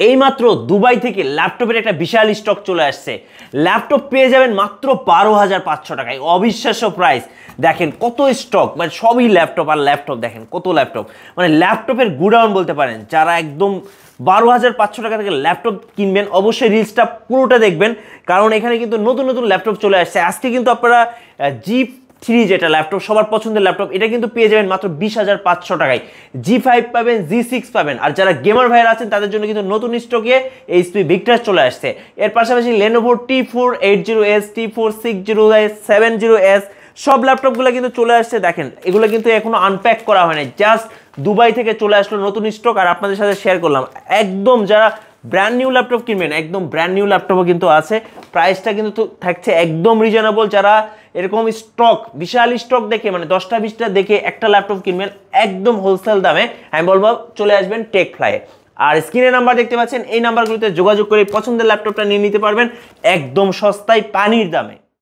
এইমাত্র দুবাই থেকে ল্যাপটপের একটা বিশাল স্টক চলে আসছে। ল্যাপটপ পেয়ে যাবেন মাত্র 12,500 টাকায়, অবিশ্বাস্য প্রাইস। দেখেন কত স্টক, মানে সবই ল্যাপটপ আর ল্যাপটপ, দেখেন কত ল্যাপটপ, মানে ল্যাপটপের গুডাউন বলতে পারেন। যারা একদম 12,500 টাকা থেকে ল্যাপটপ কিনবেন অবশ্যই রিলসটা পুরোটা দেখবেন, কারণ এখানে কিন্তু নতুন নতুন ল্যাপটপ চলে আসছে। আজকে কিন্তু আপনারা G3 যেটা ল্যাপটপ সবার পছন্দের ল্যাপটপ, এটা কিন্তু পেয়ে যাবেন মাত্র 20,500 টাকায়। G5 পাবেন, G6 পাবেন। আর যারা গেমার ভাইরা আছেন তাদের জন্য কিন্তু নতুন স্টকে HP ভিক্টাস চলে আসছে। এর পাশাপাশি Lenovo T480S, T460S, 70S সব ল্যাপটপগুলো কিন্তু চলে আসছে। দেখেন এগুলো কিন্তু এখনো আনপ্যাক করা হয় না, জাস্ট দুবাই থেকে চলে আসলো নতুন স্টক, আর আপনাদের সাথে শেয়ার করলাম। একদম যারা ব্র্যান্ড নিউ ল্যাপটপ কিনবেন, একদম ব্র্যান্ড নিউ ল্যাপটপও কিন্তু আছে। প্রাইসটা কিন্তু থাকছে একদম রিজনেবল। যারা এরকম স্টক, বিশাল স্টক দেখে, মানে 10টা 20টা দেখে একটা ল্যাপটপ কিনবেন একদম হোলসেল দামে, আমি বলবো চলে আসবেন টেক ফ্লাইয়ে। আর স্ক্রিনে নাম্বার দেখতে পাচ্ছেন, এই নাম্বারগুলোতে যোগাযোগ করে পছন্দের ল্যাপটপটা নিয়ে নিতে পারবেন একদম সস্তায় পানির দামে।